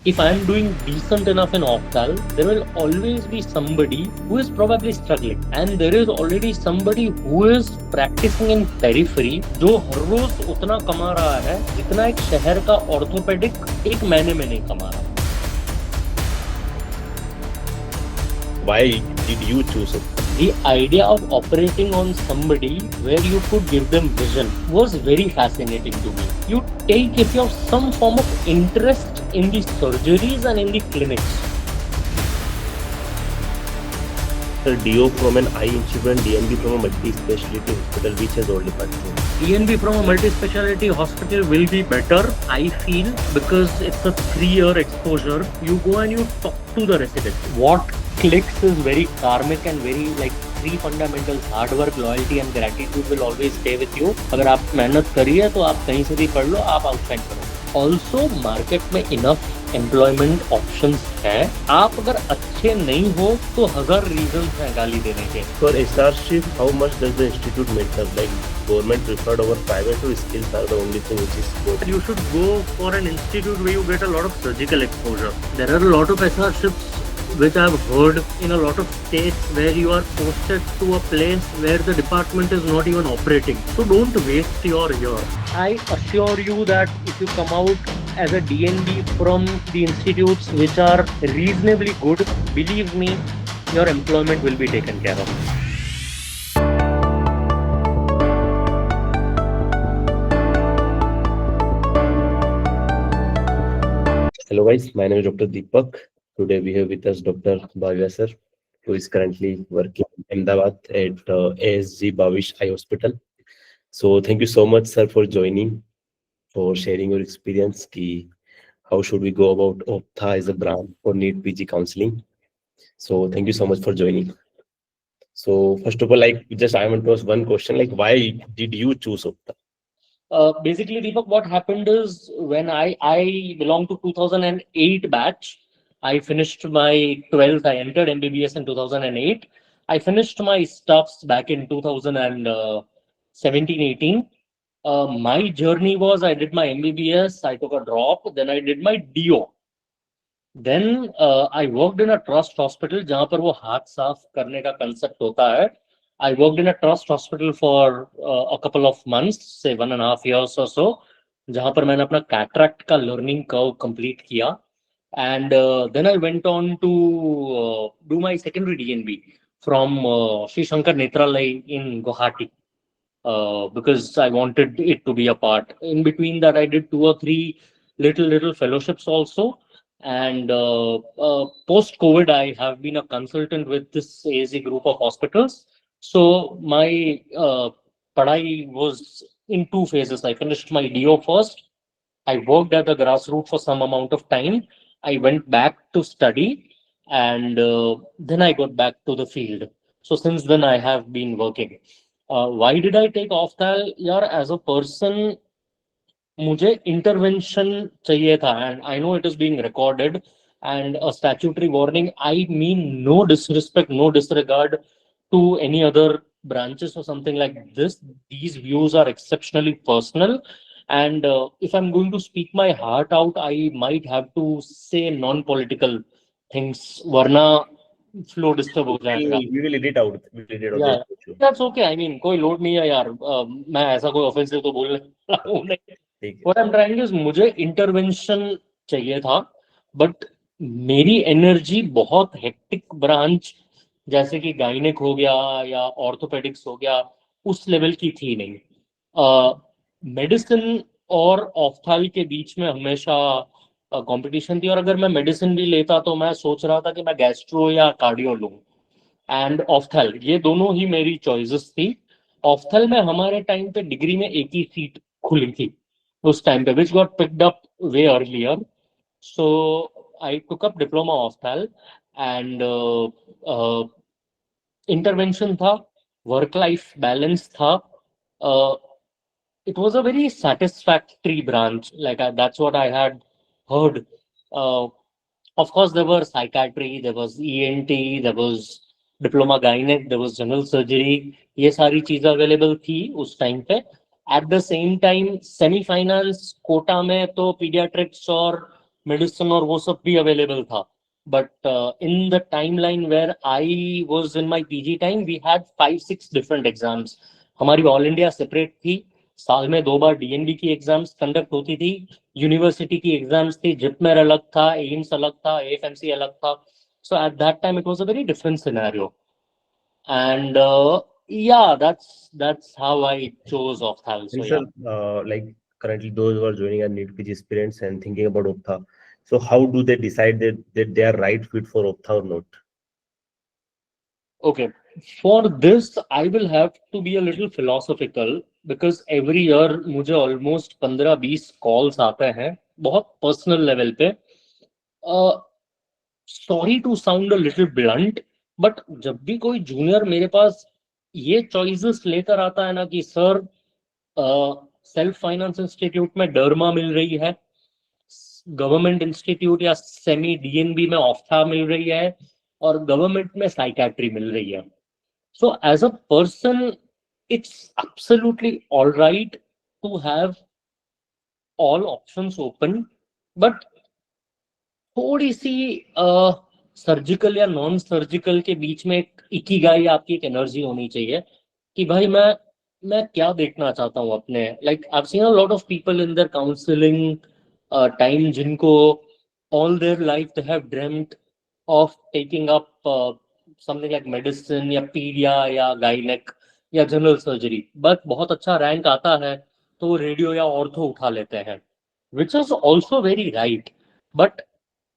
If I'm doing decent enough in Optal, there will always be somebody who is probably struggling, and there is already somebody who is practicing in periphery जो हर रोज उतना कमा रहा है जितना एक शहर का ऑर्थोपेडिक एक महीने में नहीं कमा रहा. Why did you choose it? The idea of operating on somebody where you could give them vision was very fascinating to me. You take if you have some form of interest in the surgeries and in the clinics. The DO from an eye institute and DNB from a multi-specialty hospital, which has all departments. DNB from a multi-specialty hospital will be better, I feel, because it's a 3-year exposure. You go and you talk to the residents. What clicks is very karmic and very like 3 fundamentals: hard work, loyalty and gratitude will always stay with you. अगर आप मेहनत करिए तो आप कहीं से भी पढ़ लो, आप आउटशाइन करो. ऑल्सो मार्केट में इनफ एम्प्लॉयमेंट ऑप्शंस हैं. आप अगर अच्छे नहीं हो तो 1000 रीजंस हैं गाली देने के. For SRship, how much does the institute matter? Like government preferred over private, or skills are the only thing which is good? You should go for an institute where you get a lot of surgical exposure. There are a lot of SRships which I've heard in a lot of states where you are posted to a place where the department is not even operating. So don't waste your year. I assure you that if you come out as a DNB from the institutes which are reasonably good, believe me, your employment will be taken care of. Hello guys, my name is Dr. Deepak. Today we have with us Dr. Bhavya sir, who is currently working in Ahmedabad at ASG Bhavish Eye Hospital. So thank you so much sir for joining, for sharing your experience. How should we go about Ophtha as a brand for NEET PG counseling? So thank you so much for joining. So first of all, I want to ask one question, like why did you choose Ophtha? Basically, Deepak, what happened is when I belong to 2008 batch. I finished my 12th. I entered MBBS in 2008. I finished my stuffs back in 2017-18. My journey was I did my MBBS, I took a drop, then I did my DO. Then I worked in a trust hospital जहाँ पर वो हाथ साफ करने का concept होता है. I worked in a trust hospital for a couple of months, say 1.5 years or so, जहाँ पर मैंने अपना cataract का learning curve complete किया. And then I went on to do my secondary DNB from Sri Shankar Netralaya in Guwahati because I wanted it to be a part. In between that, I did 2 or 3 little fellowships also. And post-COVID, I have been a consultant with this ASC group of hospitals. So my padai was in 2 phases. I finished my DO first. I worked at the grassroots for some amount of time. I went back to study, and then I got back to the field. So since then, I have been working. Why did I take Ophthalm? यार, as a person, मुझे intervention चाहिए था, and I know it is being recorded, and a statutory warning. I mean no disrespect, no disregard to any other branches or something like this. These views are exceptionally personal, and if I'm going to speak my heart out, I might have to say non-political things. Warna flow disturb हो जाएगा. We will edit out. We will edit out Yeah, the issue. that's okay. I mean, कोई load नहीं है यार. मैं ऐसा कोई offensive तो बोलने वाला हूँ नहीं. ठीक है. What I'm trying is मुझे इंटरवेंशन चाहिए था, बट मेरी एनर्जी बहुत हेक्टिक ब्रांच जैसे कि गायनिक हो गया या ऑर्थोपेडिक्स हो गया उस लेवल की थी नहीं. मेडिसिन और ऑफ्थाल के बीच में हमेशा कंपटीशन थी, और अगर मैं मेडिसिन भी लेता तो मैं सोच रहा था कि मैं गैस्ट्रो या कार्डियो लूं. एंड ऑफ्थल, ये दोनों ही मेरी चॉइसेस थी. ऑफ्थल में हमारे टाइम पे डिग्री में एक ही सीट खुली थी उस टाइम पे, which got picked up way earlier. So I took up diploma ऑफ्थल, and intervention था, work life balance था. It was a very satisfactory branch. Like that's what I had heard. Of course, there were psychiatry, there was ENT, there was diploma gynec, there was general surgery. ये सारी चीजें available थी उस time पे. At the same time, semi-finance Kota में तो pediatrics और medicine और वो सब भी अवेलेबल था। But in the timeline where I was in my PG time, we had 5-6 different exams. हमारी ऑल इंडिया सेपरेट थी, साल में 2 बार डीएनबी की एग्जाम्स कंडक्ट होती थी, यूनिवर्सिटी की एग्जाम्स थी, जिपमेर अलग था, एम्स अलग था, एएफएमसी अलग था। So at that time it was a very different scenario, and yeah, that's how I chose Opthal. And So sir, yeah. like currently those who are joining a NEET PG experience and thinking about Ophtha, so how do they decide that they are right fit for Ophtha or not? Okay, for this I will have to be a little philosophical because every year मुझे almost 15-20 calls आते हैं बहुत personal level पे। Sorry to sound a little blunt, but जब भी कोई junior मेरे पास ये चॉइसेस लेकर आता है ना कि सर सेल्फ फाइनेंस इंस्टीट्यूट में डर्मा मिल रही है, गवर्नमेंट इंस्टीट्यूट या सेमी डीएनबी में ऑफ्था मिल रही है, और गवर्नमेंट में साइकैट्री मिल रही है, so as a person it's absolutely all right to have all options open, but थोड़ी सी सर्जिकल या नॉन सर्जिकल के बीच में एक इकिगाई, आपकी एक एनर्जी होनी चाहिए कि भाई मैं क्या देखना चाहता हूँ अपने, like I have seen a lot of people in their counselling time जिनको all their life they have dreamed of taking up something like medicine या पीडिया या गायनेक या जनरल सर्जरी, बट बहुत अच्छा रैंक आता है तो रेडियो या ऑर्थो उठा लेते हैं, which is also very right. But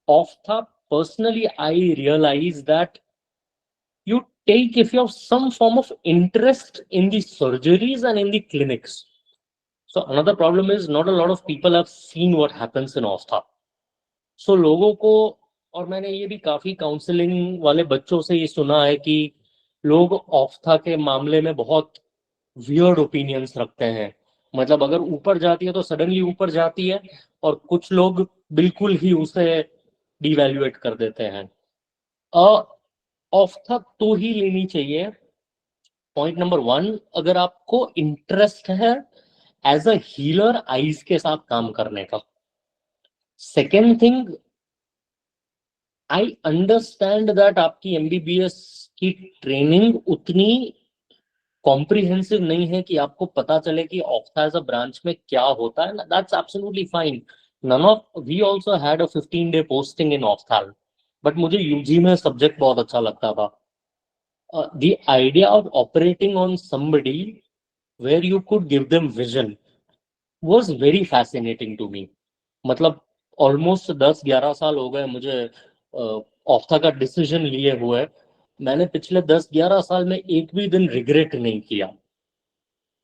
Ophtha, personally, I realize that you take if you have some form of interest in the surgeries and in the clinics. So another problem is not a lot of people have seen what happens in Ophtha. So लोगों को, और मैंने ये भी काफी counselling वाले बच्चों से ये सुना है कि लोग ऑफ्था के मामले में बहुत वियर्ड ओपिनियंस रखते हैं, मतलब अगर ऊपर जाती है तो सडनली ऊपर जाती है, और कुछ लोग बिल्कुल ही उसे डिवैल्यूएट कर देते हैं। ऑफ्था तो ही लेनी चाहिए, पॉइंट नंबर 1, अगर आपको इंटरेस्ट है एज अ हीलर आईज के साथ काम करने का। Second thing, I understand that आपकी एमबीबीएस की ट्रेनिंग उतनी कॉम्प्रिहेंसिव नहीं है कि आपको पता चले कि ऑफ्था एज अ ब्रांच में क्या होता है, that's absolutely fine. None of we also had a 15 day posting in ophthal, but मुझे यूजी में सब्जेक्ट बहुत अच्छा लगता था। The idea of operating on somebody where you could give them vision was very fascinating to me. मतलब almost 10-11 साल हो गए मुझे ऑफ्था का डिसीजन लिए हुए, मैंने पिछले 10-11 साल में एक भी दिन रिग्रेट नहीं किया,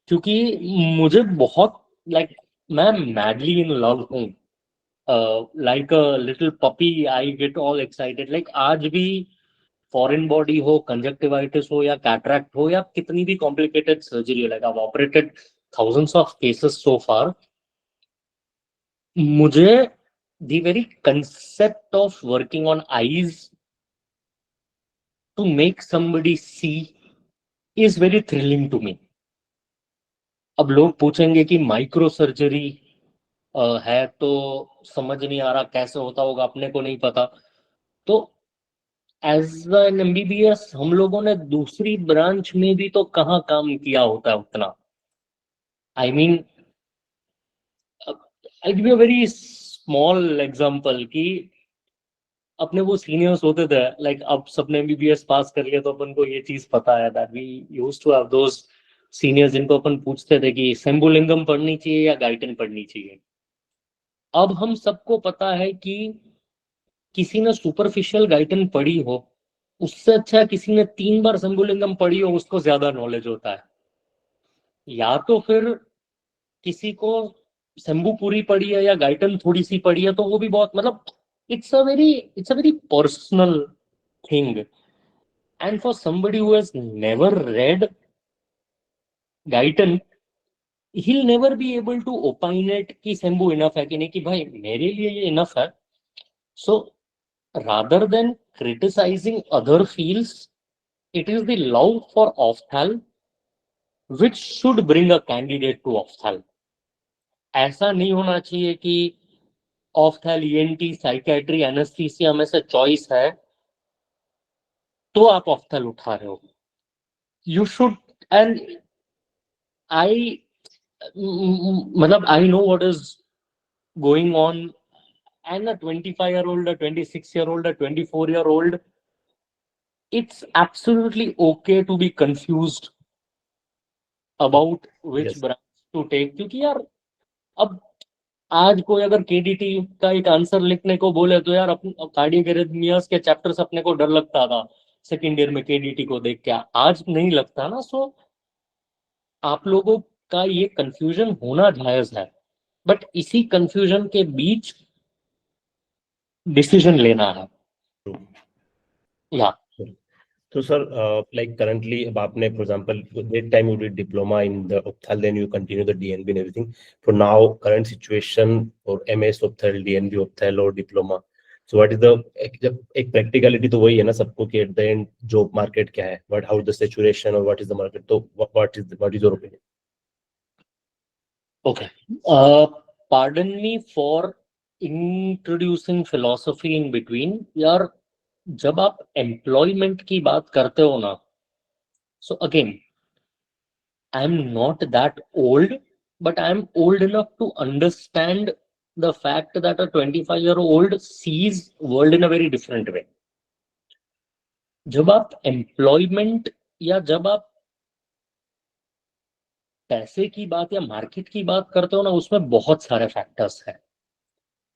क्योंकि मुझे बहुत लाइक मैं मैडली इन लव हूँ, like a little puppy I get all excited, like आज भी फॉरेन बॉडी हो, कंजक्टिवाइटिस हो या कैटरैक्ट हो या कितनी भी कॉम्प्लिकेटेड सर्जरी हो, like I operated thousands of cases so far, मुझे the very concept of working on eyes to make somebody see is very thrilling to me. अब लोग पूछेंगे कि माइक्रो सर्जरी है तो समझ नहीं आ रहा कैसे होता होगा, अपने को नहीं पता, तो एज एन एमबीबीएस हम लोगों ने दूसरी ब्रांच में भी तो कहाँ काम किया होता है उतना। I mean I give you a very small example कि अपने वो सीनियर्स होते थे, लाइक अब सबने एमबीबीएस पास कर लिया तो अपन को ये चीज पता है that we used to have those seniors जिनको अपन पूछते थे कि सेम्बुलिंगम पढ़नी चाहिए या गाइटन पढ़नी चाहिए। अब हम सबको पता है कि किसी ने सुपरफिशियल गाइटन पढ़ी हो उससे अच्छा किसी ने 3 बार सेम्बुलिंगम पढ़ी हो उसको ज्यादा नॉलेज होता है, या तो फिर किसी को शंभू पूरी पड़ी है या गाइटन थोड़ी सी पड़ी है तो वो भी बहुत, मतलब it's a very personal thing, and for somebody who has never read Guyton, he'll never be able to opine it कि शंभू इनफ है कि नहीं, कि भाई मेरे लिए ये इनफ है। सो rather than criticizing other fields, it is the love for ophthal which should bring a candidate to ophthal। ऐसा नहीं होना चाहिए कि ऑफ्थैल, ईएनटी, साइकियाट्री, एनेस्थीसिया में से चॉइस है तो आप ऑफ्थैल उठा रहे हो. You should. एंड आई मतलब I know what is going on. And a 25-year-old, a 26-year-old, a 24-year-old, it's absolutely okay to be confused about which Yes. branch to take. क्योंकि यार अब आज कोई अगर केडीटी का एक आंसर लिखने को बोले तो यार अपन कार्डियक एरिथमियास के चैप्टर्स अपने को डर लगता था सेकेंड ईयर में केडीटी को देख के. आज नहीं लगता ना. सो आप लोगों का ये कंफ्यूजन होना जायज है, बट इसी कंफ्यूजन के बीच डिसीजन लेना है. True. या So, sir, like currently, अब आपने, for example, that time you did diploma in the Opthal, then you continue the DNB and everything. For now, current situation for MS Opthal, DNB Opthal or diploma. So, what is the एक practicality तो वही है ना सबको कि at the end job market क्या है, but how the saturation or what is the market. तो what is your opinion? Okay. Pardon me for introducing philosophy in between. यार जब आप एम्प्लॉयमेंट की बात करते हो ना, so again, I am not that old, but I am old enough to understand the fact that a 25-year-old sees world in a very different way. जब आप एम्प्लॉयमेंट या जब आप पैसे की बात या मार्केट की बात करते हो ना, उसमें बहुत सारे फैक्टर्स हैं.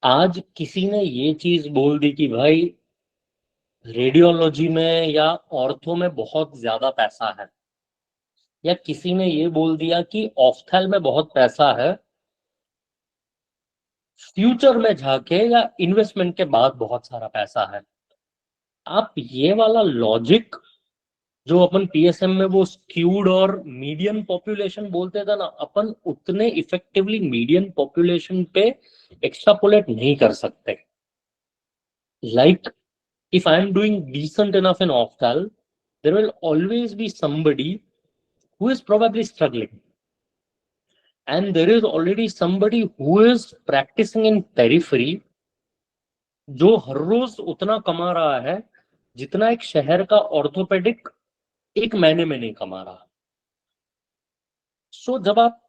आज किसी ने ये चीज बोल दी कि भाई रेडियोलॉजी में या ऑर्थो में बहुत ज्यादा पैसा है, या किसी ने ये बोल दिया कि ऑफ्थेल में बहुत पैसा है, फ्यूचर में जाके या इन्वेस्टमेंट के बाद बहुत सारा पैसा है. आप ये वाला लॉजिक जो अपन पीएसएम में वो स्क्यूड और मीडियन पॉपुलेशन बोलते थे ना, अपन उतने इफेक्टिवली मीडियन पॉपुलेशन पे एक्स्ट्रापोलेट नहीं कर सकते. Like if I am doing decent enough in Optal, there will always be somebody who is probably struggling. And there is already somebody who is practicing in periphery जो हर रोज उतना कमा रहा है जितना एक शहर का ऑर्थोपेडिक एक महीने में नहीं कमा रहा. सो जब आप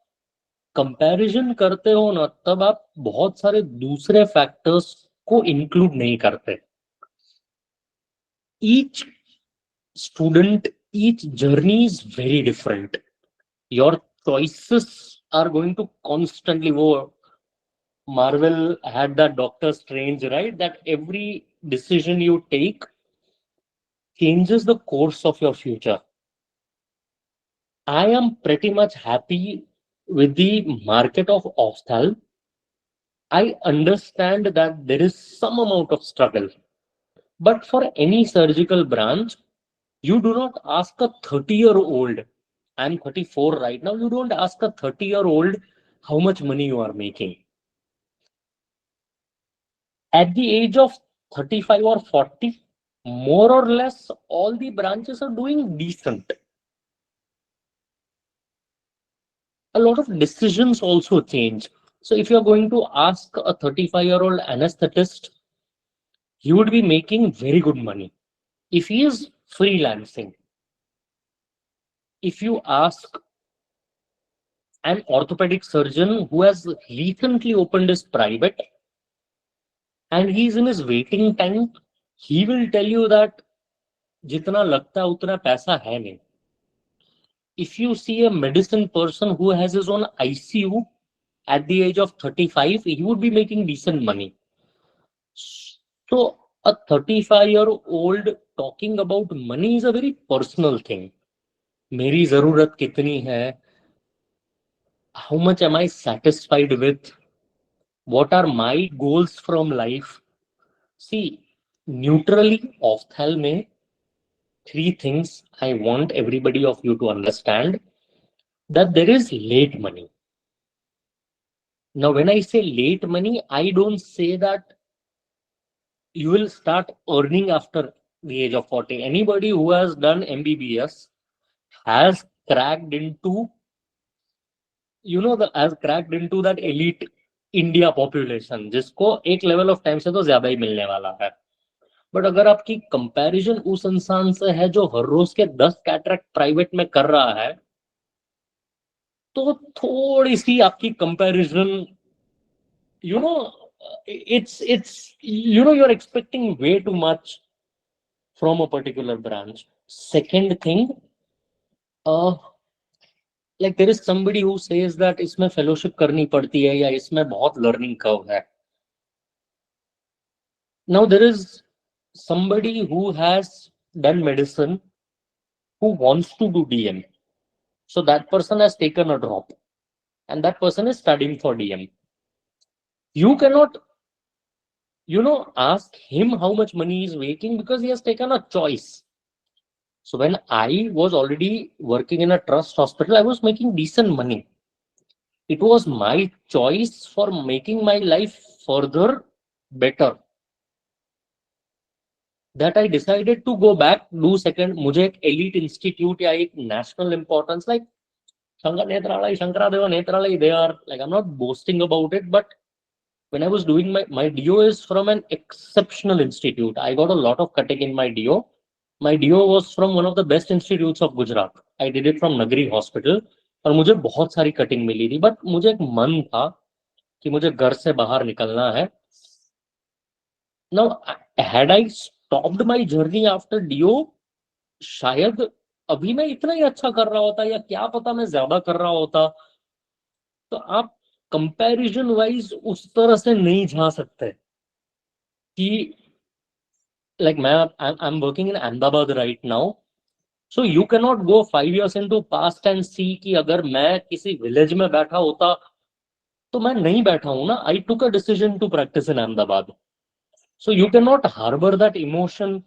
कंपैरिजन करते हो ना, तब आप बहुत सारे दूसरे फैक्टर्स को इंक्लूड नहीं करते. Each student, each journey is very different. Your choices are going to constantly wo Marvel had that Doctor Strange, right? That every decision you take changes the course of your future. I am pretty much happy with the market of Opthal. I understand that there is some amount of struggle, but for any surgical branch, you do not ask a 30-year-old. I'm 34 right now. You don't ask a 30-year-old how much money you are making. At the age of 35 or 40, more or less, all the branches are doing decent. A lot of decisions also change. So if you're going to ask a 35-year-old anesthetist, he would be making very good money. If he is freelancing, if you ask an orthopedic surgeon who has recently opened his private and he's in his waiting time, he will tell you that जितना लगता है उतना पैसा है नहीं. If you see a medicine person who has his own ICU at the age of 35, he would be making decent money. So a 35-year-old talking about money is a very personal thing. मेरी जरूरत कितनी है? How much am I satisfied with? What are my goals from life? See, neutrally, opthal में three things I want everybody of you to understand: that there is late money. Now, when I say late money, I don't say that you will start earning after the age of 40. Anybody who has done MBBS has cracked into, has cracked into that elite India population, जिसको एक level of time से तो ज्यादा ही मिलने वाला है। But अगर आपकी कंपैरिजन उस इंसान से है जो हर रोज के 10 कैटरेक्ट प्राइवेट में कर रहा है, तो थोड़ी सी आपकी comparison, you know, it's you're expecting way too much from a particular branch. Second thing, uh like there is somebody who says that इसमें फेलोशिप करनी पड़ती है या इसमें बहुत लर्निंग कर्व है. Now there is somebody who has done medicine who wants to do DM. So that person has taken a drop and that person is studying for DM. You cannot, ask him how much money he is making because he has taken a choice. So when I was already working in a trust hospital, I was making decent money. It was my choice for making my life further better that I decided to go back, do second. मुझे एक elite institute या एक national importance like Shankar Nethralaya, Shankaradeva Nethralaya, they are like, I'm not boasting about it, but when I was doing my DO is from an exceptional institute. I got a lot of cutting in my DO. My DO was from one of the best institutes of Gujarat. I did it from Nagari Hospital. और मुझे बहुत सारी cutting मिली थी, but मुझे एक मन था कि मुझे घर से बाहर निकलना है. Now, had I stopped my journey after DO, शायद अभी मैं इतना ही अच्छा कर रहा होता या क्या पता मैं ज्यादा कर रहा होता. तो आप कंपैरिजन वाइज उस तरह से नहीं जा सकते कि like I'm working in Ahmedabad right now, so you cannot go 5 years into past and see कि अगर मैं किसी विलेज में बैठा होता, तो मैं नहीं बैठा हूं ना. I took a decision to practice in Ahmedabad, so you cannot harbor that emotion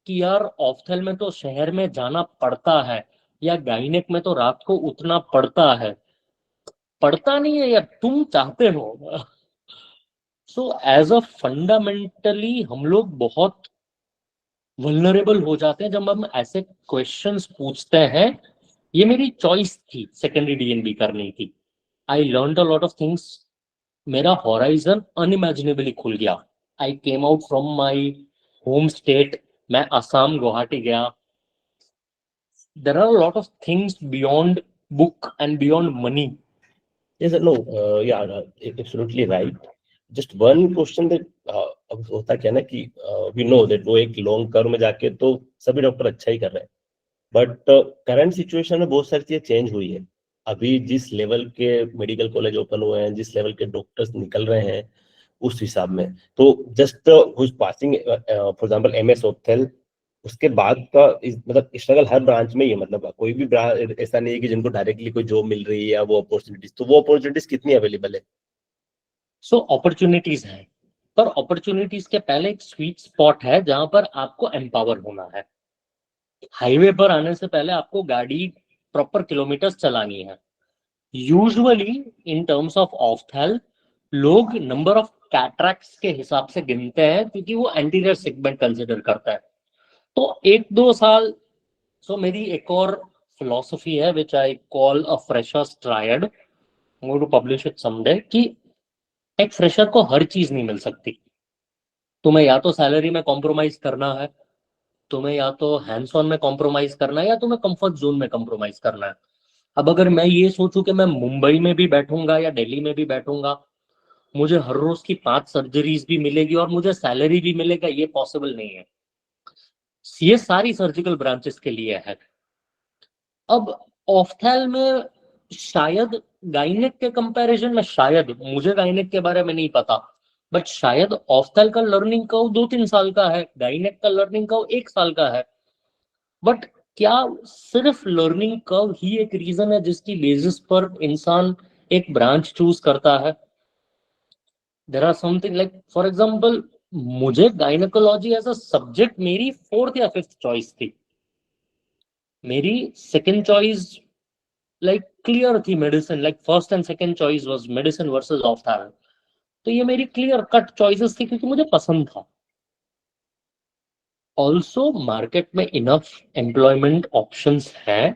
कि यार ऑफ्थेल में तो शहर में जाना पड़ता है या गाइनेक में तो रात को उठना पड़ता है. पड़ता नहीं है यार, तुम चाहते हो. सो एज अ फंडामेंटली हम लोग बहुत वल्नरेबल हो जाते हैं जब हम ऐसे क्वेश्चंस पूछते हैं. ये मेरी चॉइस थी सेकेंडरी डीएनबी करने की. I learn a lot of things. मेरा हॉराइजन अनइमेजिनेबली खुल गया. I came out from my home state. मैं असम गुवाहाटी गया. There are lot of things beyond book and beyond money. Yes, no, yeah, absolutely right. Just one question that अब होता क्या ना कि we know that वो एक लॉन्ग टर्म में जाके तो सभी डॉक्टर अच्छा ही कर रहे हैं, बट करंट सिचुएशन में बहुत सारी चीजें चेंज हुई है. अभी जिस लेवल के मेडिकल कॉलेज ओपन हुए हैं, जिस लेवल के डॉक्टर्स निकल रहे हैं, उस हिसाब में तो just who's passing for example MS ophthal, उसके बाद का मतलब स्ट्रगल हर ब्रांच में ही है. मतलब कोई भी ऐसा नहीं है कि जिनको डायरेक्टली कोई जॉब मिल रही है या वो अपॉर्चुनिटीज, तो वो अपॉर्चुनिटीज कितनी अवेलेबल है. सो अपॉर्चुनिटीज है, पर अपॉर्चुनिटीज के पहले एक स्वीट स्पॉट है जहां पर आपको एम्पावर होना है. हाईवे पर आने से पहले आपको गाड़ी प्रॉपर किलोमीटर्स चलानी है. यूजुअली इन टर्म्स ऑफ ऑफ्थेल, लोग नंबर ऑफ कैटरैक्ट्स के हिसाब से गिनते हैं क्योंकि वो एंटीरियर सेगमेंट कंसिडर करता है. तो 1-2 साल. सो मेरी एक और फिलोसफी है which I call a freshers triad. I want to publish it someday कि एक फ्रेशर को हर चीज नहीं मिल सकती. तुम्हें या तो सैलरी में कॉम्प्रोमाइज करना है, तुम्हें या तो हैंड्स ऑन में कॉम्प्रोमाइज करना है, या तुम्हें कंफर्ट जोन में कॉम्प्रोमाइज करना है. अब अगर मैं ये सोचूं कि मैं मुंबई में भी बैठूंगा या दिल्ली में भी बैठूंगा, मुझे हर रोज की 5 सर्जरीज भी मिलेगी और मुझे सैलरी भी मिलेगा, ये पॉसिबल नहीं है. ये सारी सर्जिकल ब्रांचेस के लिए है. अब ऑफ्थेल में शायद गाइनेक के कंपैरिजन में, शायद, मुझे गाइनेक के बारे में नहीं पता, बट शायद ऑफ्थेल का लर्निंग कर्व 2-3 साल का है, गाइनेक का लर्निंग कर्व 1 साल का है. बट क्या सिर्फ लर्निंग कर्व ही एक रीजन है जिसकी बेसिस पर इंसान एक ब्रांच चूज करता है? There are something like for example, मुझे गायनेकोलॉजी एज अ सब्जेक्ट मेरी 4th या 5th चॉइस थी. मेरी सेकंड चॉइस लाइक क्लियर थी medicine. Like first and second choice was medicine versus ophtha. तो ये मेरी क्लियर कट चॉइसेस थी क्योंकि मुझे पसंद था. ऑल्सो मार्केट में इनफ एम्प्लॉयमेंट ऑप्शंस हैं.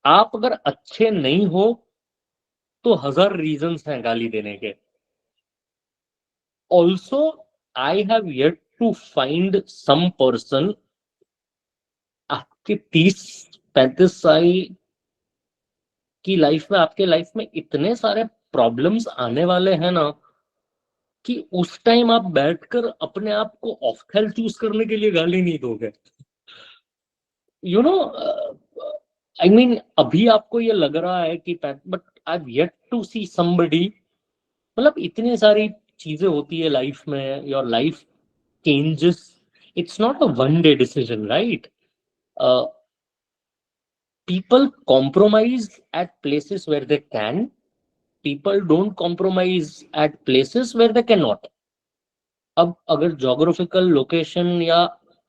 आप अगर अच्छे नहीं हो तो 1000 रीजंस हैं गाली देने के। Also I have yet to find some person, आपके 30-35 साल की लाइफ में, आपके लाइफ में इतने सारे प्रॉब्लम्स आने वाले हैं ना, कि उस टाइम आप बैठकर अपने आप को ऑफ्थेल चूज करने के लिए गाली नहीं दोगे। यू नो, आई मीन अभी आपको ये लग रहा है कि but I have yet to see somebody, मतलब इतनी सारी चीजें होती है लाइफ में, your life changes, it's not a one day decision, right? People compromise at places where they can. People don't compromise at places where they cannot. अब अगर geographical location या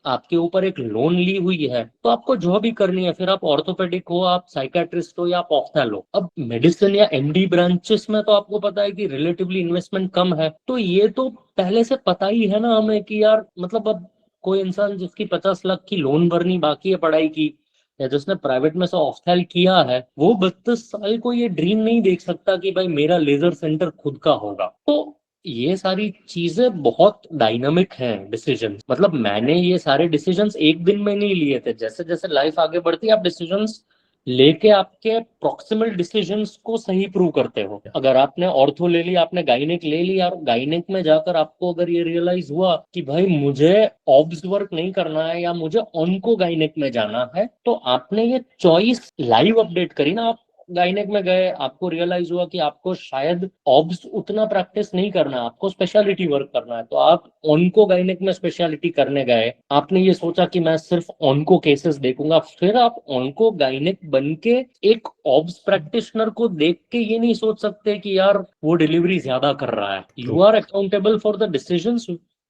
आपके ऊपर एक लोन ली हुई है, तो आपको जो भी करनी है, फिर आप ऑर्थोपेडिक हो, आप साइकाट्रिस्ट हो, या आप ऑफ्थल हो। अब मेडिसिन या एमडी ब्रांचेस में तो आपको पता है कि रिलेटिवली इन्वेस्टमेंट कम है, तो ये तो पहले से पता ही है ना हमें कि यार, मतलब अब कोई इंसान जिसकी 50 लाख की लोन भरनी बाकी है पढ़ाई की, या जिसने प्राइवेट में से ऑफ्थल किया है, वो 32 साल को ये ड्रीम नहीं देख सकता कि भाई मेरा लेजर सेंटर खुद का होगा। तो ये सारी चीजें बहुत डायनामिक हैं डिसीजन, मतलब मैंने ये सारे डिसीजंस एक दिन में नहीं लिए थे। जैसे जैसे लाइफ आगे बढ़ती है, आप डिसीजंस लेके आपके प्रॉक्सिमल डिसीजंस को सही प्रूव करते हो। अगर आपने ऑर्थो ले लिया, आपने गायनेक ले लिया, और गायनेक में जाकर आपको अगर ये रियलाइज हुआ कि भाई मुझे ऑब्स वर्क नहीं करना है, या मुझे ऑनको गायनेक में जाना है, तो आपने ये चॉइस लाइव अपडेट करी ना। आप गायनेक में गए, आपको रियलाइज हुआ कि आपको शायद ऑब्स उतना प्रैक्टिस नहीं करना है, आपको स्पेशलिटी वर्क करना है, तो आप ऑनको गायनेक में स्पेशलिटी करने गए। आपने ये सोचा कि मैं सिर्फ ऑनको केसेस देखूंगा, फिर आप ऑनको गायनेक बन के एक ऑब्स प्रैक्टिशनर को देख के ये नहीं सोच सकते कि यार वो डिलीवरी ज्यादा कर रहा है। You are accountable for the decisions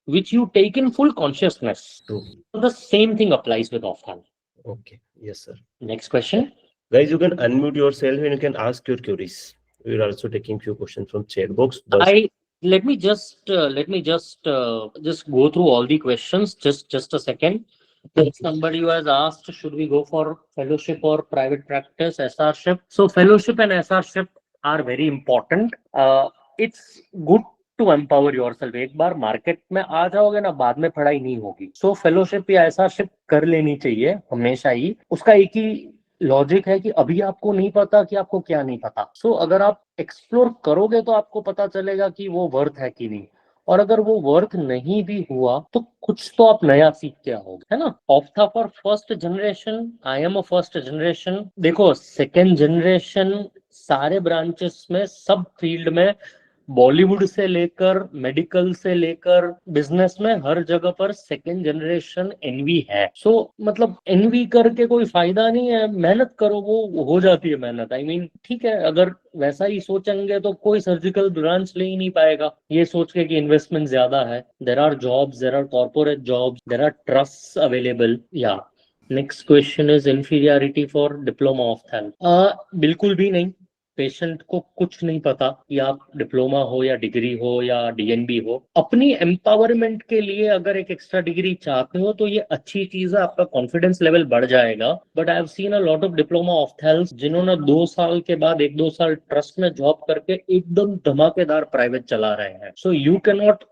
which you take in full consciousness. True. So the same thing applies with Ophtha. Okay. Yes, sir. Next question. Guys, you can unmute yourself and you can ask your queries. We are also taking few questions from chat box. Let me just go through all the questions. Just a second. There's somebody who has asked, should we go for fellowship or private practice, SRship? So fellowship and SRship are very important. It's good to empower yourself. एक बार market में आ जाओगे ना, बाद में पढ़ाई नहीं होगी। सो fellowship या SRship कर लेनी चाहिए हमेशा ही। उसका एक ही लॉजिक है कि अभी आपको नहीं पता कि आपको क्या नहीं पता। सो अगर आप एक्सप्लोर करोगे तो आपको पता चलेगा कि वो वर्थ है कि नहीं, और अगर वो वर्थ नहीं भी हुआ तो कुछ तो आप नया सीख के आओगे, है ना? Ophtha for first generation, I am a first generation. देखो, सेकेंड जनरेशन सारे ब्रांचेस में, सब फील्ड में, बॉलीवुड से लेकर मेडिकल से लेकर बिजनेस में, हर जगह पर सेकेंड जनरेशन एनवी है। सो मतलब एनवी करके कोई फायदा नहीं है, मेहनत करो, वो हो जाती है मेहनत। आई मीन ठीक है, अगर वैसा ही सोचेंगे तो कोई सर्जिकल ब्रांच ले ही नहीं पाएगा ये सोच के कि इन्वेस्टमेंट ज्यादा है। There are jobs, there are corporate jobs, there are trust available. या next question is inferiority for diploma of health. बिल्कुल भी नहीं। पेशेंट को कुछ नहीं पता कि आप डिप्लोमा हो या डिग्री हो या डीएनबी हो। अपनी एम्पावरमेंट के लिए अगर एक एक्स्ट्रा डिग्री चाहते हो तो ये अच्छी चीज है, आपका कॉन्फिडेंस लेवल बढ़ जाएगा। But I have seen a lot of diploma of health जिन्होंने 2 साल के बाद 1-2 साल ट्रस्ट में जॉब करके एकदम धमाकेदार प्राइवेट चला रहे हैं। So you can not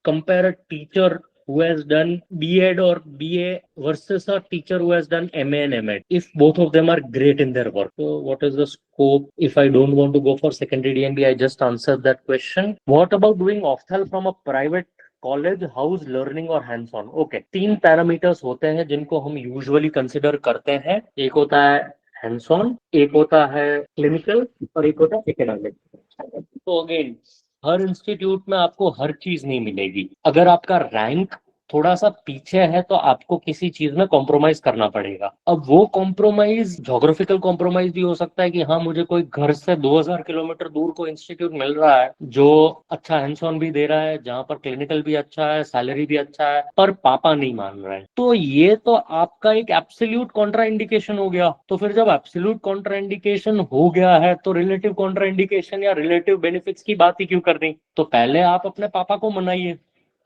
compare a teacher who has done B.Ed or BA versus a teacher who has done MA and M.Ed, if both of them are great in their work. So what is the scope if I don't want to go for secondary DNB? I just answered that question. What about doing Ophtha from a private college, house learning और hands on? Okay, 3 parameters होते हैं जिनको हम usually consider करते हैं। एक होता है हैंड्स ऑन, एक होता है क्लिनिकल, और एक होता है एकेडमिक। तो अगेन, हर इंस्टीट्यूट में आपको हर चीज नहीं मिलेगी। अगर आपका रैंक थोड़ा सा पीछे है तो आपको किसी चीज में कॉम्प्रोमाइज करना पड़ेगा। अब वो कॉम्प्रोमाइज जोग्राफिकल कॉम्प्रोमाइज भी हो सकता है कि हाँ, मुझे कोई घर से 2000 किलोमीटर दूर कोई इंस्टीट्यूट मिल रहा है जो अच्छा हैंड्स ऑन भी दे रहा है, जहाँ पर क्लिनिकल भी अच्छा है, सैलरी भी अच्छा है, पर पापा नहीं मान रहे हैं। तो ये तो आपका एक एब्सोल्यूट कॉन्ट्रा इंडिकेशन हो गया। तो फिर जब एब्सोल्यूट कॉन्ट्रा इंडिकेशन हो गया है तो रिलेटिव कॉन्ट्रा इंडिकेशन या रिलेटिव बेनिफिट्स की बात ही क्यों करनी? तो पहले आप अपने पापा को मनाइए।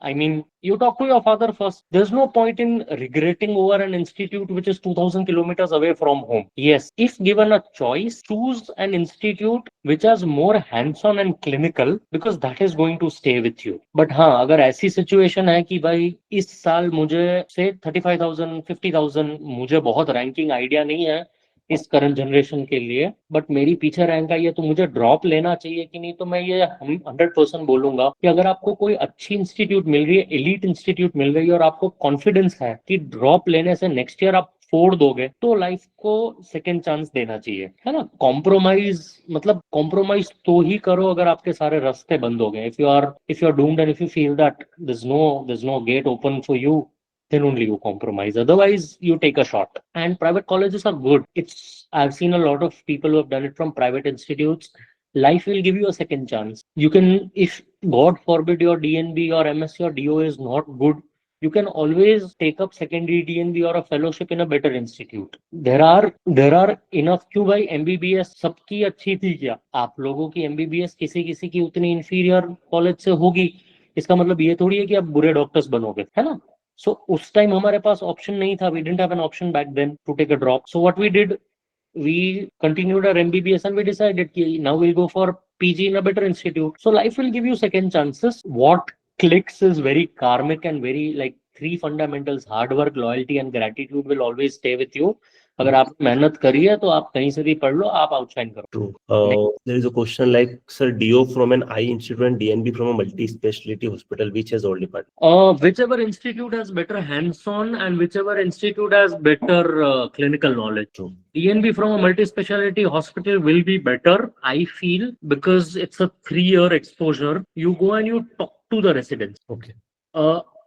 I mean, you talk to your father first. There's no point in regretting over an institute which is 2000 kilometers away from home. Yes, if given a choice, choose an institute which has more hands-on and clinical because that is going to stay with you. But हाँ, अगर ऐसी situation है कि भाई इस साल मुझे से 35,000 50,000 मुझे बहुत रैंकिंग आइडिया नहीं है इस करंट जनरेशन के लिए, बट मेरी पीछे रैंक आई है तो मुझे ड्रॉप लेना चाहिए कि नहीं, तो मैं ये 100% बोलूंगा कि अगर आपको कोई अच्छी इंस्टीट्यूट मिल रही है, एलीट इंस्टीट्यूट मिल रही है और आपको कॉन्फिडेंस है कि ड्रॉप लेने से नेक्स्ट ईयर आप फोड़ दोगे, तो लाइफ को सेकेंड चांस देना चाहिए, है ना। कॉम्प्रोमाइज मतलब कॉम्प्रोमाइज तो ही करो अगर आपके सारे रास्ते बंद हो गए। If you are doomed and if you feel that there's no gate open for you, then only you compromise. Otherwise, you take a shot. And private colleges are good. I've seen a lot of people who have done it from private institutes. Life will give you a second chance. You can, if God forbid your DNB or MSc or DO is not good, you can always take up secondary DNB or a fellowship in a better institute. There are enough. क्यों भाई MBBS सबकी अच्छी थी क्या? आप लोगों की MBBS किसी किसी की उतनी इंफीरियर कॉलेज से होगी, इसका मतलब ये थोड़ी है कि आप बुरे डॉक्टर्स बनोगे, है ना। सो उस टाइम हमारे पास ऑप्शन नहीं था, we didn't have an option back then to take a drop. So what we did, we continued our MBBS and we decided कि now we'll go for PG in a better institute. So life will give you second chances. What clicks is very karmic and very like three fundamentals: hard work, loyalty and gratitude will always stay with you. अगर आप मेहनत करिए तो आप कहीं से भी पढ़ लो, आप आउटशाइन करो। True. There is a question like, sir, DO from an eye institute and DNB from a multi-specialty hospital, which has all departments? Whichever institute has better hands-on and whichever institute has better clinical knowledge. True. DNB from a multi-specialty hospital will be better, I feel, because it's a 3-year exposure. You go and you talk to the residents. Okay.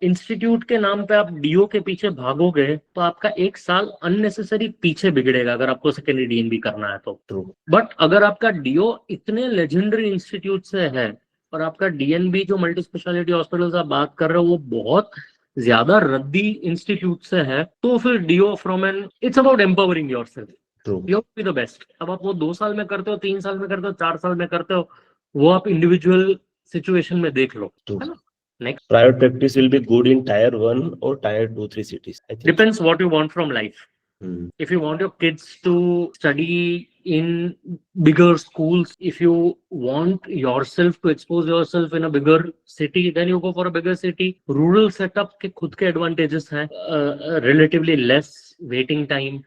Institute के नाम पे आप do के पीछे भागोगे तो आपका एक साल अननेसेसरी पीछे बिगड़ेगा अगर आपको सेकेंडरी डीएनबी करना है तो। True. बट अगर आपका डीओ इतने लेजेंडरी इंस्टीट्यूट से है और आपका डीएनबी जो मल्टी स्पेशलिटी हॉस्पिटल आप बात कर रहे हो वो बहुत ज्यादा रद्दी इंस्टीट्यूट से है, तो फिर DO from N, it's about empowering yourself. True. You be the best. अब आप वो 2 साल में करते हो, 3 साल में करते हो, 4 साल में करते हो, वो आप इंडिविजुअल सिचुएशन में देख लो, True. है ना। Next. Private practice will be good in tier 1 or tier 2, 3 cities. I think. Depends what you want from life. Hmm. If you want your kids to study in bigger schools, if you want yourself to expose yourself in a bigger city, then you go for a bigger city. Rural setup के खुद के advantages हैं, relatively less waiting time,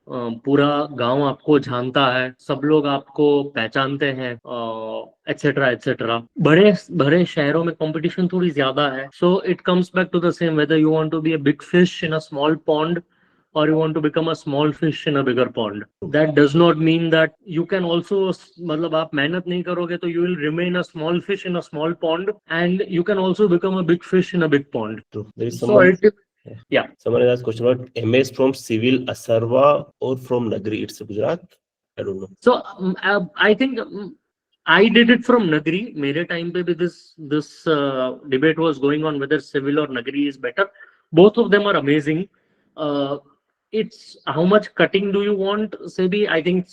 पूरा गांव आपको जानता है, सब लोग आपको पहचानते हैं, etc etc। बड़े बड़े शहरों में competition थोड़ी ज्यादा है, so it comes back to the same, whether you want to be a big fish in a small pond or you want to become a small fish in a bigger pond. That does not mean that you can also, मतलब आप मेहनत नहीं करोगे तो you will remain a small fish in a small pond and you can also become a big fish in a big pond. True. There is someone. Yeah. Someone has asked question about MS from Civil Asarwa or from Nagri. It's Gujarat. I don't know. So I think I did it from Nagri. मेरे time पे भी this debate was going on whether civil or Nagri is better. Both of them are amazing. It's how much cutting do you want से भी I think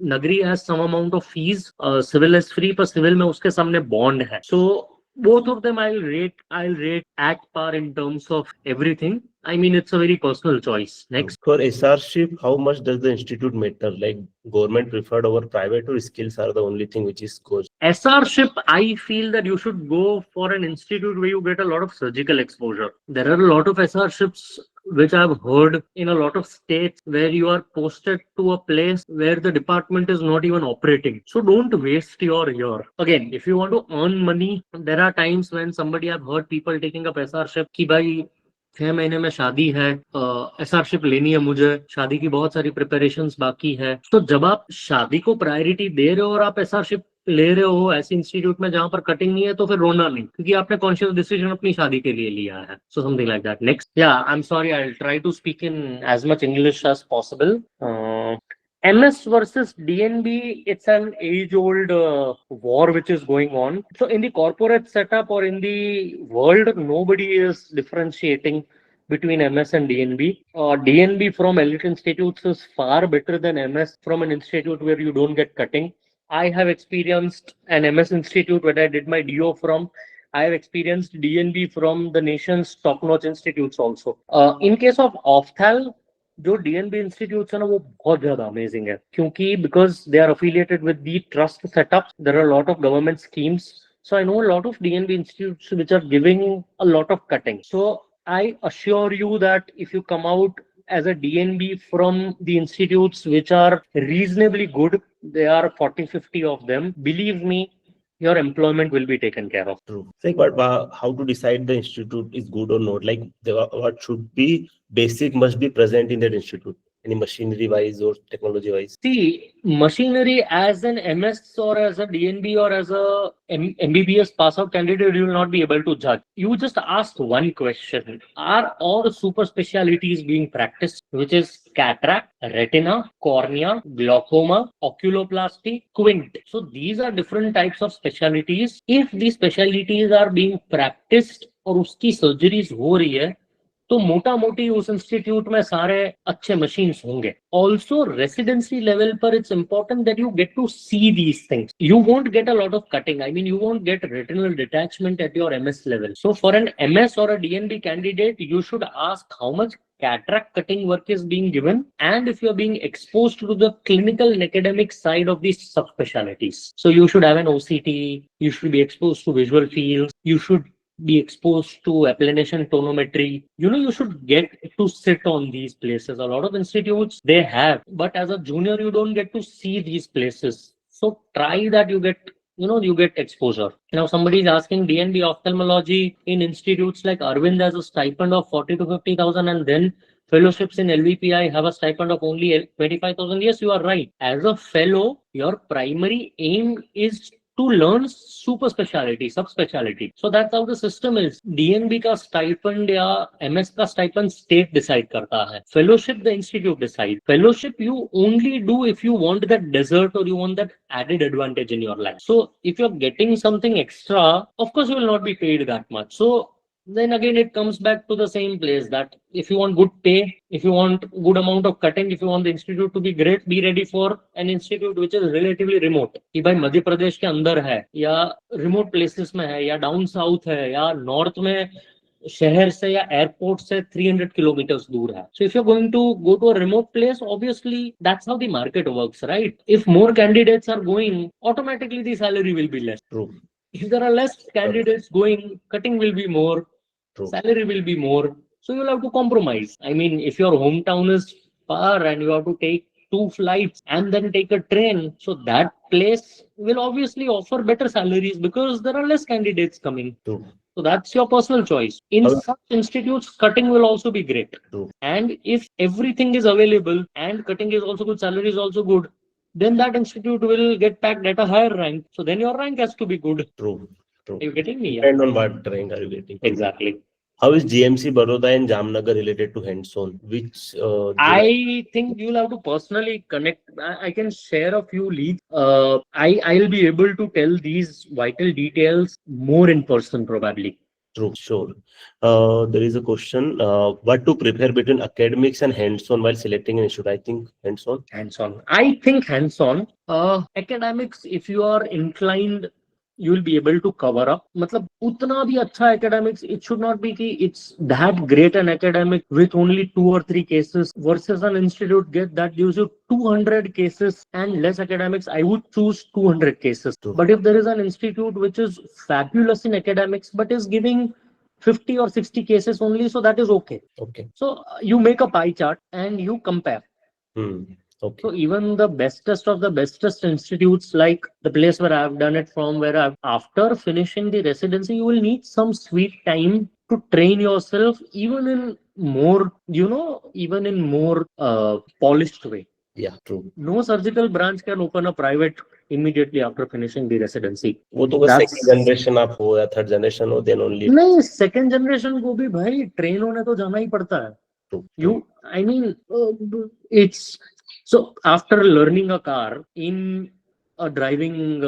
Nagri has some amount of fees, civil is free, पर civil में उसके सामने bond है, so both of them I'll rate at par in terms of everything. I mean, it's a very personal choice. Next. For SRship, how much does the institute matter? Like government preferred over private, or skills are the only thing which is scored? SRship, I feel that you should go for an institute where you get a lot of surgical exposure. There are a lot of SRships which I've heard in a lot of states where you are posted to a place where the department is not even operating. So don't waste your year. Again, if you want to earn money, there are times when somebody, I've heard people taking up SRship कि भाई 6 महीने में शादी है, SRship लेनी है मुझे, शादी की बहुत सारी प्रिपरेशंस बाकी है। तो जब आप शादी को प्रायोरिटी दे रहे हो और आप SRship ले रहे हो ऐसे इंस्टीट्यूट में जहां पर कटिंग नहीं है, तो फिर रोना नहीं, क्योंकि आपने कॉन्शियस डिसीजन अपनी शादी के लिए लिया है। So something like that. Next. या I am sorry, I will try to speak in as much English as possible. MS versus DNB, it's an age-old war which is going on. So in the corporate setup or in the world, nobody is differentiating between MS and DNB. DNB from elite institutes is far better than MS from an institute where you don't get cutting. I have experienced an MS institute where I did my DO from, I have experienced DNB from the nation's top-notch institutes also. In case of Opthal, जो DNB institutes है ना वो बहुत ज्यादा amazing है क्योंकि because they are affiliated with the trust setups, there are a lot of government schemes. So I know a lot of DNB institutes which are giving a lot of cutting. So I assure you that if you come out as a DNB from the institutes which are reasonably good, there are 40-50 of them, believe me, your employment will be taken care of. True. It's like, but how to decide the institute is good or not? Like, what should be basic must be present in that institute, any machinery wise or technology wise. See, machinery as an MS or as a DNB or as a MBBS pass out candidate, you will not be able to judge. You just ask one question: are all super specialities being practiced, which is cataract, retina, cornea, glaucoma, oculoplasty, quint? So these are different types of specialities. If these specialities are being practiced और उसकी surgeries हो रही है तो मोटा मोटी उस institute में सारे अच्छे मशीन्स होंगे. ऑल्सो रेसिडेंसी लेवल पर it's important that you get to see these things. You won't get a lot of cutting. I mean you won't get retinal detachment at your MS level. So for an MS or a DNB candidate, you should ask how much cataract cutting work is being given and if you're being exposed to the clinical and academic side of these subspecialties. So you should have an OCT, you should be exposed to visual fields, you should be exposed to applanation tonometry. You should get to sit on these places. A lot of institutes they have, but as a junior you don't get to see these places. So try that you get exposure. Now somebody is asking DNB ophthalmology in institutes like Arvind has a stipend of 40 to 50,000 and then fellowships in LVPI have a stipend of only 25,000. Yes, you are right. As a fellow, your primary aim is to learn super speciality, subspecialty. So that's how the system is. DNB का stipend या MS का stipend state decide करता है. Fellowship the institute decide. Fellowship you only do if you want that dessert or you want that added advantage in your life. So if you're getting something extra, of course you will not be paid that much. So then again it comes back to the same place that if you want good pay, if you want good amount of cutting, if you want the institute to be great, be ready for an institute which is relatively remote. कि भाई मध्य प्रदेश के अंदर है या remote places में है या down south है या north में शहर से या एयरपोर्ट से 300 kilometers दूर है. So if you're going to go to a remote place, obviously that's how the market works, right? If more candidates are going, automatically the salary will be less. True. If there are less candidates going, cutting will be more. True. Salary will be more. So you'll have to compromise. I mean, if your hometown is far and you have to take 2 flights and then take a train, so that place will obviously offer better salaries because there are less candidates coming. True. So that's your personal choice. In such institutes, cutting will also be great. True. And if everything is available and cutting is also good, salary is also good, then that institute will get packed at a higher rank. So then your rank has to be good. True. True. Are you getting me? Depend on what rank are you getting. Exactly. How is GMC Baroda and Jamnagar related to hands-on? Which I think you'll have to personally connect. I can share a few leads. I'll be able to tell these vital details more in person probably. True, sure. There is a question. What to prepare between academics and hands-on while selecting an institute? I think hands-on. Hands-on. I think hands-on. Academics, if you are inclined, you will be able to cover up. मतलब उतना भी अच्छा academics, it should not be कि it's that great an academic with only 2 or 3 cases versus an institute that gives you 200 cases and less academics. I would choose 200 cases. True. But if there is an institute which is fabulous in academics but is giving 50 or 60 cases only, so that is okay. Okay. So you make a pie chart and you compare. Okay. So even the bestest of the bestest institutes, like the place where I've done it from, where after finishing the residency, you will need some sweet time to train yourself, even in more, polished way. Yeah, true. No surgical branch can open a private immediately after finishing the residency. वो तो बस second generation आप हो या third generation हो then only. नहीं, second generation को भी भाई ट्रेन होने तो जाना ही पड़ता है. True. It's so after learning a car in a driving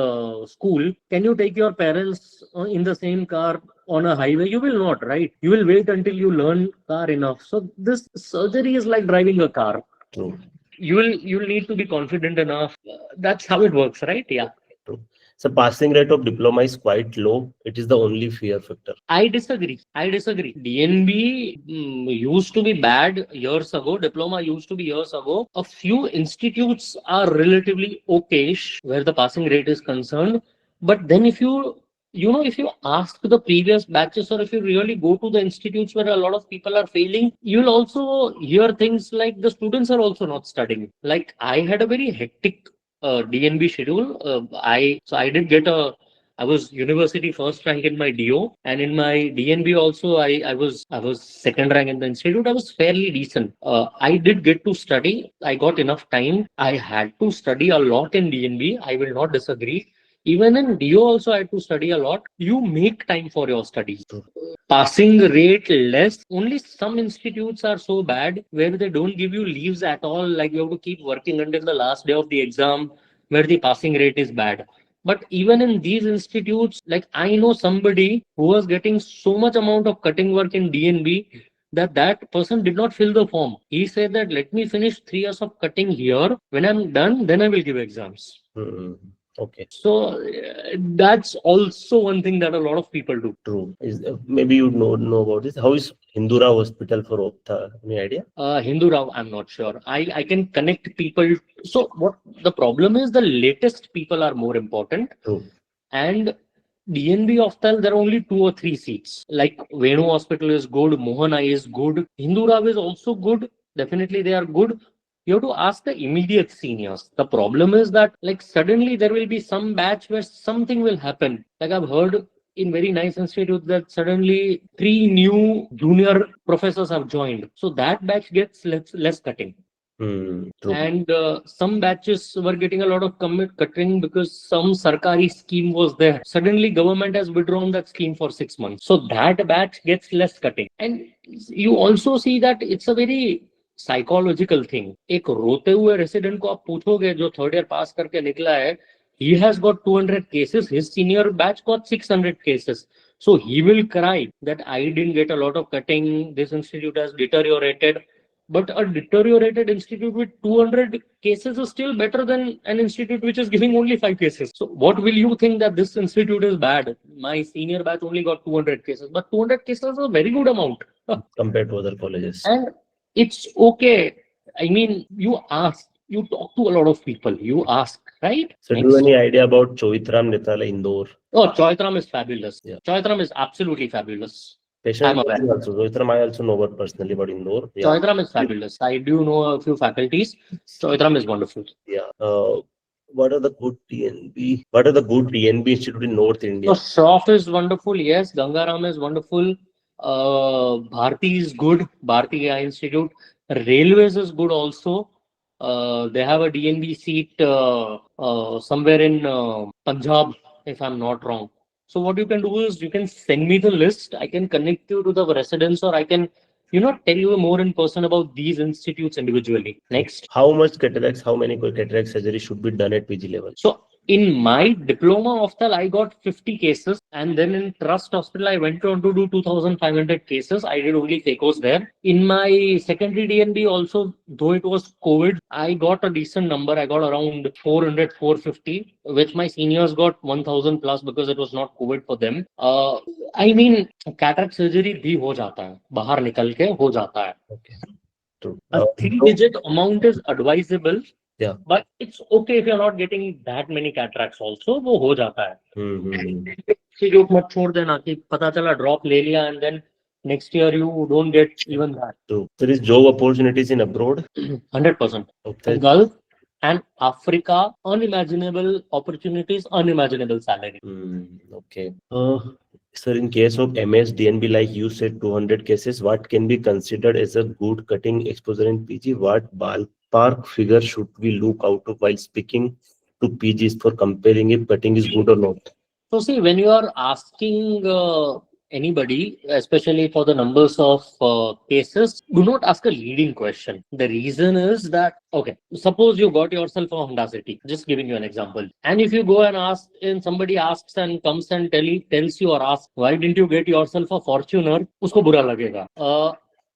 school, can you take your parents in the same car on a highway? You will not, right? You will wait until you learn car enough. So this surgery is like driving a car. True. You'll need to be confident enough. That's how it works, right? Yeah. True. So passing rate of diploma is quite low. It is the only fear factor. I disagree. DNB used to be bad years ago. Diploma used to be years ago. A few institutes are relatively okayish where the passing rate is concerned. But then if if you ask the previous batches, or if you really go to the institutes where a lot of people are failing, you'll also hear things like the students are also not studying. Like I had a very hectic DNB schedule. I did get I was university first rank in my DO, and in my DNB also I was second rank in the institute. I was fairly decent. I did get to study. I got enough time. I had to study a lot in DNB. I will not disagree. Even in DO also I had to study a lot. You make time for your studies. Passing rate less. Only some institutes are so bad where they don't give you leaves at all. Like you have to keep working until the last day of the exam, where the passing rate is bad. But even in these institutes, like I know somebody who was getting so much amount of cutting work in DNB that that person did not fill the form. He said that let me finish 3 years of cutting here. When I'm done, then I will give exams. Okay. So that's also one thing that a lot of people do. True. Maybe you know about this. How is Hindura Hospital for Ophtha? Any idea? Hindura, I'm not sure. I can connect people. So what the problem is, the latest people are more important. True. And DNB Ophtha, there are only 2 or 3 seats. Like Venu Hospital is good, Mohana is good, Hindura is also good. Definitely they are good. You have to ask the immediate seniors. The problem is that like suddenly there will be some batch where something will happen. Like I've heard in very nice institutes that suddenly 3 new junior professors have joined. So that batch gets less cutting. True. And some batches were getting a lot of cutting because some sarkari scheme was there. Suddenly government has withdrawn that scheme for 6 months. So that batch gets less cutting. And you also see that it's a very psychological thing. एक रोते हुए resident को आप पूछोगे जो third year pass करके निकला है, he has got 200 cases, his senior batch got 600 cases. So he will cry that I didn't get a lot of cutting, this institute has deteriorated. But a deteriorated institute with 200 cases is still better than an institute which is giving only 5 cases. So what will you think that this institute is bad? My senior batch only got 200 cases, but 200 cases is a very good amount. Compared to other colleges. And it's okay. I mean, you ask, you talk to a lot of people, you ask, right? So do you have any idea about Choitram Nethala Indore? Oh, Choitram is fabulous. Yeah. Choitram is absolutely fabulous. I'm aware. Also, Choitram I also know about personally, but Indore. Yeah. Choitram is fabulous. I do know a few faculties. Choitram is wonderful. Yeah. What are the good DNB? What are the good DNB institute in North India? So Shroff is wonderful. Yes, Gangaram is wonderful. Bharti is good. Bharti AI Institute. Railways is good also. They have a DNB seat somewhere in Punjab, if I'm not wrong. So what you can do is you can send me the list. I can connect you to the residents, or I can, tell you more in person about these institutes individually. Next. How much cataracts, how many cataract surgery should be done at PG level? So in my diploma of that, I got 50 cases, and then in Trust Hospital, I went on to do 2,500 cases. I did only phacos there. In my secondary DNB also, though it was COVID, I got a decent number. I got around 400, 450, which my seniors got 1,000 plus because it was not COVID for them. I mean, cataract surgery भी हो जाता है, बाहर निकल के हो जाता है. Okay. A 3-digit amount is advisable. Yeah. But it's okay if you're not getting that many cataracts also, वो हो जाता है. Institute मत छोड़ देना कि पता चला drop ले लिया and then next year you don't get even that. So there is job opportunities in abroad? 100%. Okay. Gulf and Africa, unimaginable opportunities, unimaginable salary. Okay. Sir, in case of MS DNB, like you said, 200 cases, what can be considered as a good cutting exposure in PG? What ballpark figure should we look out of while speaking to PGs for comparing if cutting is good or not? So see, when you are asking anybody, especially for the numbers of cases, do not ask a leading question. The reason is that, okay, suppose you got yourself a Honda City, just giving you an example. And if you go and ask, and somebody asks and comes and tells you or asks, why didn't you get yourself a Fortuner? उसको बुरा लगेगा.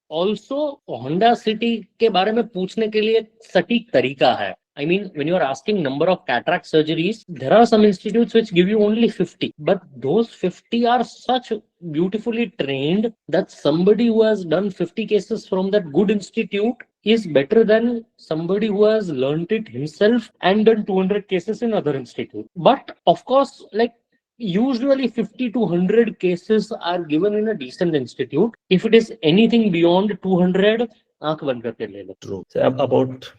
Also, Honda City के बारे में पूछने के लिए एक सटीक तरीका है. I mean, when you're asking number of cataract surgeries, there are some institutes which give you only 50, but those 50 are such beautifully trained that somebody who has done 50 cases from that good institute is better than somebody who has learnt it himself and done 200 cases in other institute. But of course, like usually 50 to 100 cases are given in a decent institute. If it is anything beyond 200, आंख बंद करके ले लो. True. So about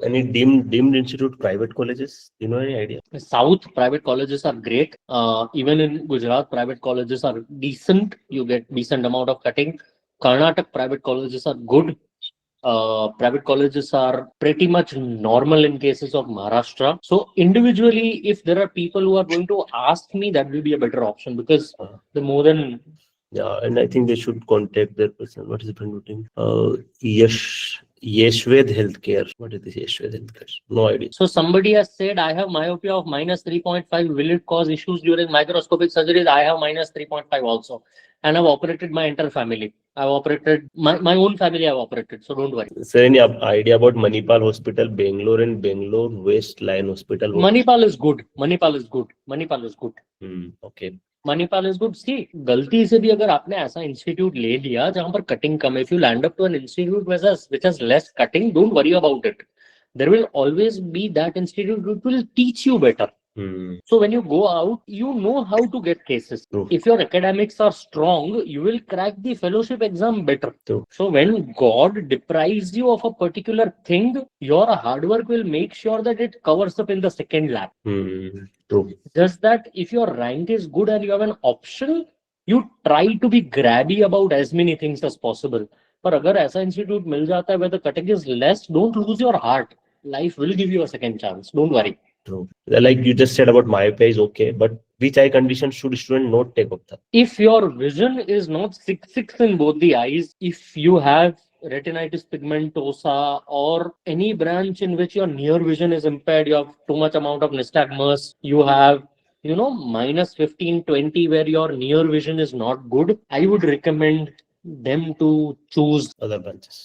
any deemed institute, private colleges, you know, any idea? South private colleges are great. Even in Gujarat, private colleges are decent. You get decent amount of cutting. Karnataka private colleges are good. Private colleges are pretty much normal in cases of Maharashtra. So individually, if there are people who are going to ask me, that will be a better option because the more than Yeah, and I think they should contact their person. What is the brand name? Yeshwed Healthcare. What is this Yeshwed Healthcare? No idea. So somebody has said, I have myopia of minus 3.5. Will it cause issues during microscopic surgeries? I have minus 3.5 also. And I've operated my entire family. I've operated my own family. I've operated. So don't worry. Is there any idea about Manipal Hospital, Bangalore and Bangalore West Line Hospital? Manipal is good. Manipal is good. Manipal is good. Okay. Manipal is good see गलती से भी अगर आपने ऐसा institute ले लिया जहां पर कटिंग कम है if you land up to an institute which has less cutting don't worry about it there will always be that institute which will teach you better. So when you go out, you know how to get cases. True. If your academics are strong, you will crack the fellowship exam better. True. So when God deprives you of a particular thing, your hard work will make sure that it covers up in the second lap. True. Just that if your rank is good and you have an option, you try to be grabby about as many things as possible. पर अगर ऐसा institute मिल जाता है where the cutting is less, don't lose your heart. Life will give you a second chance. Don't worry. True. Like you just said about myopia is okay, but which eye condition should student not take Ophtha? If your vision is not 6/6 in both the eyes, if you have retinitis pigmentosa or any branch in which your near vision is impaired, you have too much amount of nystagmus, you have minus 15, 20 where your near vision is not good, I would recommend them to choose Other branches.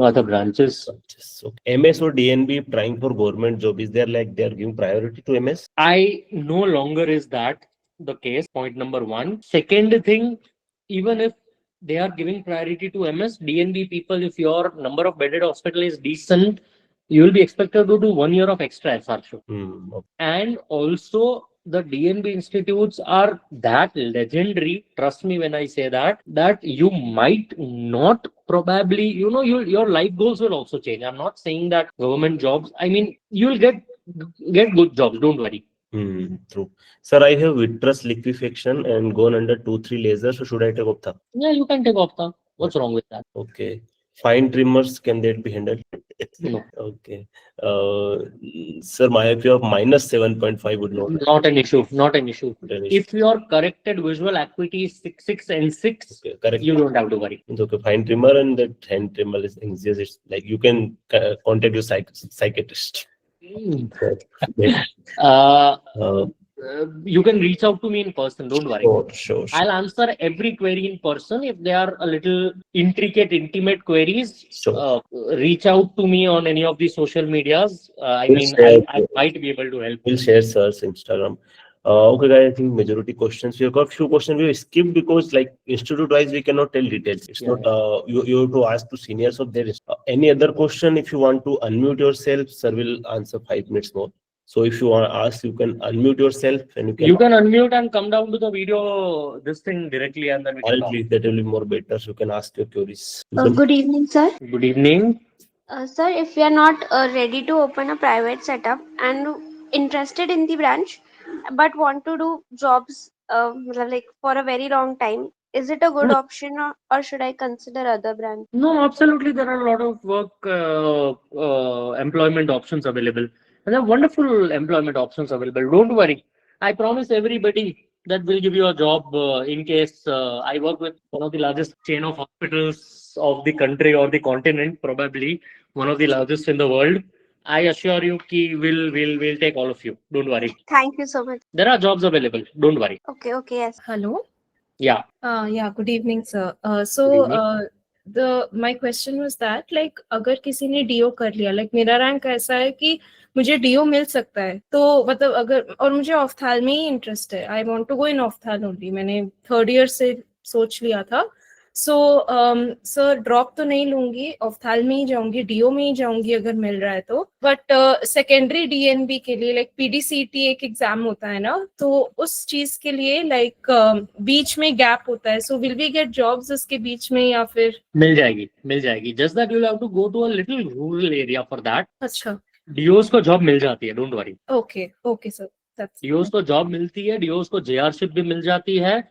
Other branches. So MS or DNB trying for government job, is there like they are giving priority to MS? I no longer is that the case. Point number one. Second thing, even if they are giving priority to MS, DNB people, if your number of bedded hospital is decent, you will be expected to do 1 year of extra SRSHO. Okay. And also the DNB institutes are that legendary. Trust me when I say that you might not probably, your life goals will also change. I'm not saying that government jobs, I mean, you'll get good jobs. Don't worry. True. Sir, I have vitreous liquefaction and gone under 2-3 lasers. So should I take Ophtha? Yeah, you can take Ophtha. What's wrong with that? Okay. Fine trimmers, can that be handled? No. Okay. Sir, myopia of minus 7.5 would not an issue. Not an issue. Not an issue. If your corrected visual acuity is 6 and 6, Okay, correct. you don't have to worry. It's okay. Fine trimmer and that hand trimmer is exists. It's like you can contact your psychiatrist. You can reach out to me in person. Don't worry. Sure. I'll answer every query in person. If they are a little intricate, intimate queries, Sure. Reach out to me on any of the social medias. I might be able to help. We'll share Sir's Instagram. Okay, guys, I think majority questions. We have got few questions we skipped because like institute wise we cannot tell details. It's not you have to ask to seniors of there is any other question. If you want to unmute yourself, sir will answer 5 minutes more. So if you want to ask, you can unmute yourself and you can unmute and come down to the video this thing directly and then we can talk. That will be more better. So you can ask your queries. Good evening, sir. Good evening. Sir, if we are not ready to open a private setup and interested in the branch but want to do jobs like for a very long time, is it a good option or should I consider other branch? No, absolutely. There are a lot of work employment options available. And there are wonderful employment options available. Don't worry. I promise everybody that will give you a job in case I work with one of the largest chain of hospitals of the country or the continent, probably one of the largest in the world. I assure you ki we'll take all of you. Don't worry. Thank you so much. There are jobs available. Don't worry. Okay, yes. Hello. Yeah. Yeah. Good evening, sir. Good evening. my question was that like अगर किसी ने DO कर लिया, like मेरा rank ऐसा है कि मुझे DO मिल सकता है, तो मतलब अगर, और मुझे ऑफ्थाल में ही इंटरेस्ट है, I want to go in ऑफ्थाल only, मैंने 3rd year से सोच लिया था. सो सर ड्रॉप तो नहीं लूंगी, ऑफ्थाल में ही जाऊंगी, DO में ही जाऊंगी अगर मिल रहा है तो. बट सेकेंडरी DNB के लिए लाइक PDCT एक एग्जाम होता है ना, तो उस चीज के लिए लाइक बीच में गैप होता है, so will we get jobs इसके बीच में या फिर? मिल जाएगी. Just that you have to go to a little rural area for that. अच्छा, DOs को जॉब मिल जाती है, don't worry. Okay sir, DOs को जॉब मिलती है, DOs को JRship भी मिल जाती है.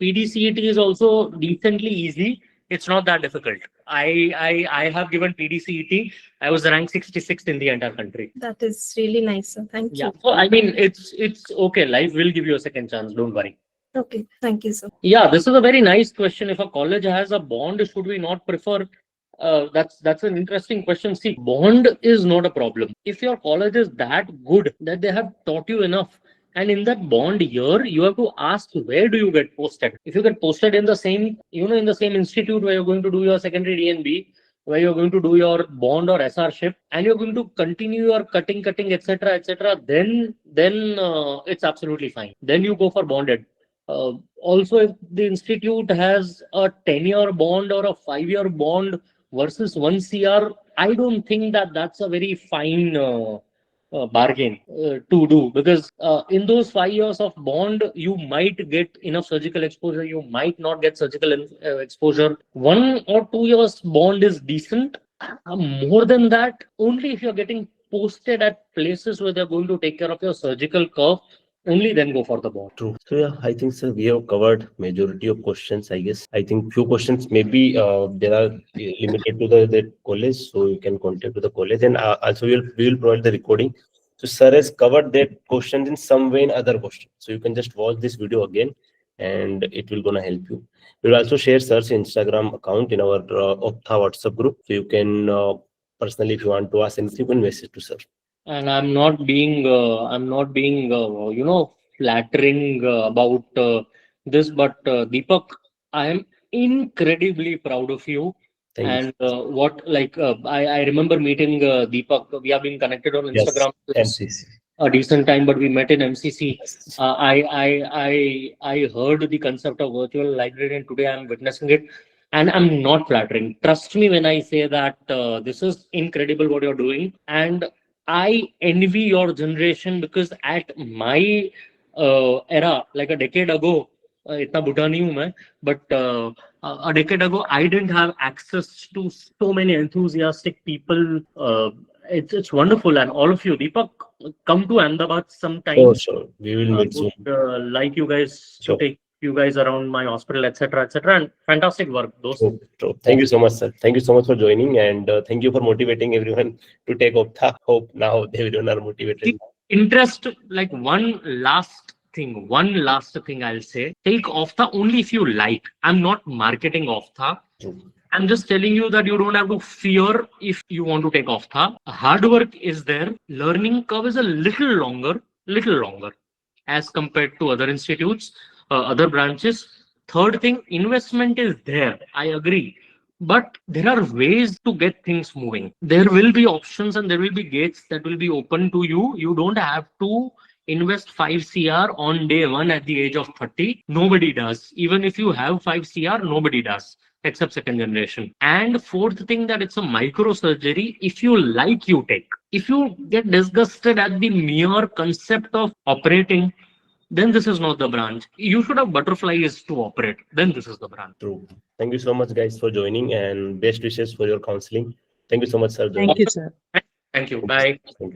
PDCET is also decently easy. It's not that difficult. I have given PDCET. I was ranked 66th in the entire country. That is really nice, sir. Thank you. So I mean, it's okay. Life will give you a second chance. Don't worry. Okay, thank you, sir. Yeah, this is a very nice question. If a college has a bond, should we not prefer? That's an interesting question. See, bond is not a problem. If your college is that good that they have taught you enough, and in that bond year, you have to ask where do you get posted. If you get posted in the same, in the same institute where you're going to do your secondary DNB, where you're going to do your bond or SRship, and you're going to continue your cutting, etc., then it's absolutely fine. Then you go for bonded. Also, if the institute has a 10-year bond or a 5-year bond versus 1 CR, I don't think that that's a very fine bargain to do, because in those 5 years of bond, you might get enough surgical exposure, you might not get surgical exposure. 1 or 2 years bond is decent. More than that, only if you're getting posted at places where they're going to take care of your surgical curve, only then go for the bond. True. So yeah, I think sir, we have covered majority of questions. I guess I think few questions maybe there are limited to the college, so you can contact to the college, and also we will provide the recording. So sir has covered that questions in some way in other questions, so you can just watch this video again, and it will gonna help you. We will also share sir's Instagram account in our Ophtha WhatsApp group, so you can personally, if you want to ask anything, you can message to sir. And I'm not being flattering about this, but Deepak, I am incredibly proud of you. Thank you. I remember meeting Deepak. We have been connected on Instagram Yes, since MCC. a decent time, but we met in MCC. Yes. I heard the concept of virtual library, and today I'm witnessing it. And I'm not flattering. Trust me when I say that this is incredible what you're doing. And I envy your generation, because at my era, like a decade ago, itna budha nahi hu main, but a decade ago, I didn't have access to so many enthusiastic people. It's wonderful, and all of you, Deepak, come to Ahmedabad sometime. Sure. We will meet soon. Like you guys Sure. to take you guys around my hospital, etc., and fantastic work, those. True. Thank you so much, sir. Thank you so much for joining, and thank you for motivating everyone to take Ophtha. Hope now everyone are motivated. Interest, like one last thing I'll say, take Ophtha only if you like. I'm not marketing Ophtha. True. I'm just telling you that you don't have to fear if you want to take Ophtha. Hard work is there. Learning curve is a little longer as compared to other institutes, other branches. Third thing, investment is there. I agree. But there are ways to get things moving. There will be options and there will be gates that will be open to you. You don't have to invest 5 CR on day one at the age of 30. Nobody does. Even if you have 5 CR, nobody does, except second generation. And fourth thing, that it's a microsurgery. If you like, you take. If you get disgusted at the mere concept of operating, then this is not the branch. You should have butterflies to operate. Then this is the branch. True. Thank you so much, guys, for joining, and best wishes for your counseling. Thank you so much, sir. Thank you, sir. Thank you. Bye. Thank you so much.